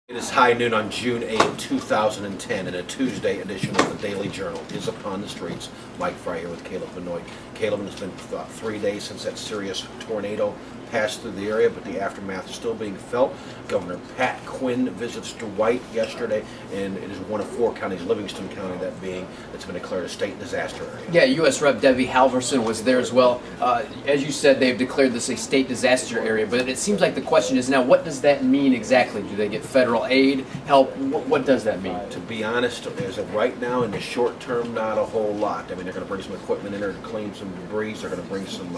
It is high noon on June 8, 2010, and a Tuesday edition of the Daily Journal is upon the streets. Mike Fry here with Caleb Benoit. Caleb, it's been 3 days since that serious tornado passed through the area, but the aftermath is still being felt. Governor Pat Quinn visits Dwight yesterday, and it is one of 4 counties, Livingston County that being, that's been declared a state disaster area. Yeah, U.S. Rep. Debbie Halverson was there as well. As you said, they've declared this a state disaster area, but it seems like the question is now, what does that mean exactly? Do they get federal aid, help? What does that mean? To be honest, as of right now, in the short term, not a whole lot. I mean, they're going to bring some equipment in there to clean some debris. They're going to bring some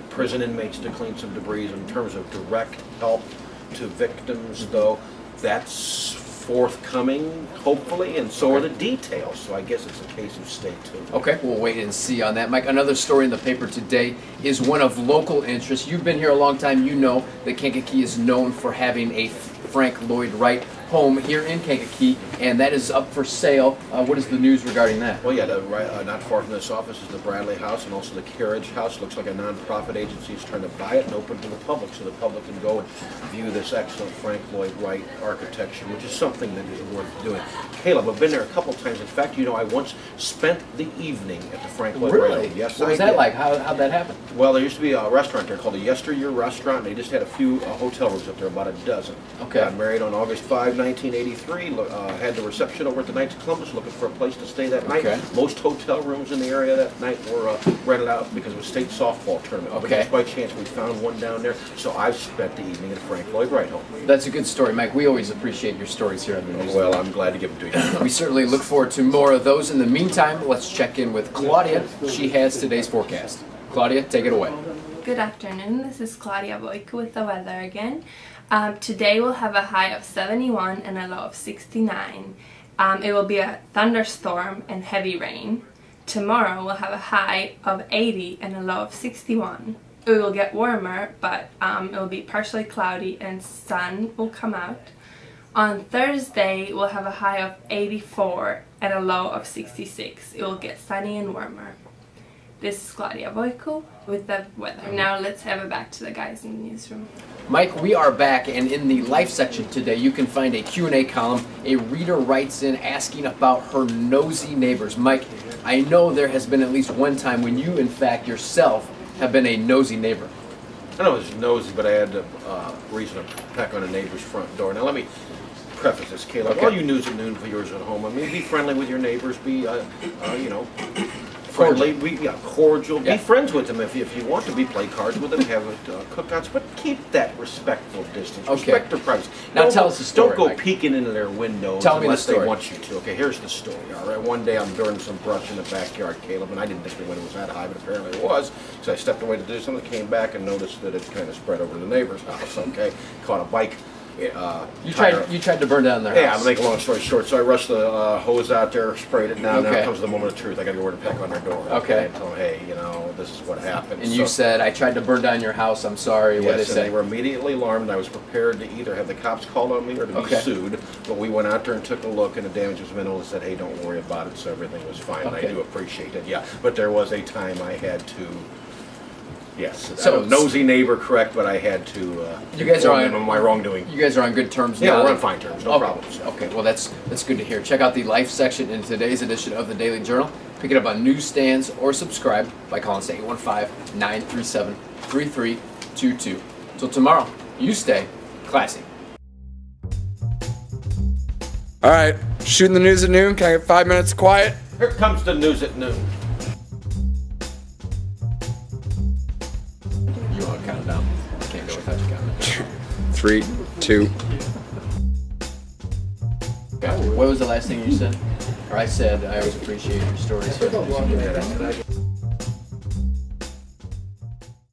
prison inmates to clean some debris. In terms of direct help to victims, though, that's forthcoming, hopefully, and so are the details. So I guess it's a case of stay tuned. Okay, we'll wait and see on that. Mike, another story in the paper today is one of local interest. You've been here a long time. You know that Kankakee is known for having a Frank Lloyd Wright home here in Kankakee, and that is up for sale. What is the news regarding that? Well, yeah, not far from this office is the Bradley House and also the Carriage House. Looks like a nonprofit agency is trying to buy it and open it to the public, so the public can go and view this excellent Frank Lloyd Wright architecture, which is something that is worth doing. Caleb, I've been there a couple times. In fact, you know, I once spent the evening at the Frank Lloyd Wright. Really? Yes, what was that like? How'd that happen? Well, there used to be a restaurant there called the Yesteryear Restaurant, and they just had a few hotel rooms up there, about a dozen. Okay. Got married on August 5, 1983. Had the reception over at the Knights of Columbus, looking for a place to stay that night. Okay. Most hotel rooms in the area that night were rented out because it was state softball tournament. Okay. But just by chance, we found one down there, so I've spent the evening at Frank Lloyd Wright home. That's a good story, Mike. We always appreciate your stories here on the news. Well, I'm glad to give them to you. We certainly look forward to more of those. In the meantime, let's check in with Claudia. She has today's forecast. Claudia, take it away. Good afternoon, this is Claudia Voicu with the weather again. Today we'll have a high of 71 and a low of 69. It will be a thunderstorm and heavy rain. Tomorrow we'll have a high of 80 and a low of 61. It will get warmer, but it will be partially cloudy and sun will come out. On Thursday we'll have a high of 84 and a low of 66. It will get sunny and warmer. This is Claudia Voicu with the weather. Now let's have it back to the guys in the newsroom. Mike, we are back, and in the life section today, you can find a Q&A column. A reader writes in asking about her nosy neighbors. Mike, I know there has been at least one time when you, in fact, yourself have been a nosy neighbor. I know it was nosy, but I had reason to peck on a neighbor's front door. Now let me preface this, Caleb. Okay. All you news at noon viewers at home, I mean, be friendly with your neighbors. Be, friendly. Cordial. Yeah. Be friends with them if you want to. Play cards with them, have cookouts, but keep that respectful distance. Okay. Respect their privacy. Now tell us the story, Don't go Mike. peeking into their windows Tell me the unless they story. want you to. Okay, here's the story. All right, one day I'm burning some brush in the backyard, Caleb, and I didn't think the window was that high, but apparently it was. So I stepped away to do something, came back and noticed that it kind of spread over to the neighbor's house. Okay, caught a bike. You tried to burn down their house. Yeah, I'll make a long story short. So I rushed the hose out there, sprayed it down. Okay. Now comes the moment of truth. I got to go over and peck on their door. Okay. And tell them, hey, you know, this is what happened. And you said, I tried to burn down your house, I'm sorry. What yes, did they and say? they were immediately alarmed. And I was prepared to either have the cops called on me or to be Okay. sued. But we went out there and took a look, and the damage was minimal. And said, hey, don't worry about it. So everything was fine. Okay. And I do appreciate it. Yeah, but there was a time I had to. Yes, So- nosy neighbor, correct, but I had to You guys are inform them of my wrongdoing. You guys are on good terms Yeah, now. we're on fine terms, no Okay. problems. Okay, well that's good to hear. Check out the life section in today's edition of the Daily Journal. Pick it up on newsstands or subscribe by calling us 815-937-3322. Till tomorrow, you stay classy. All right, shooting the news at noon. Can I get 5 minutes of quiet? Here comes the news at noon. You want to count it down? Can't go without you counting it down. 3, 2. What was the last thing you said? Or I said, I always appreciate your stories.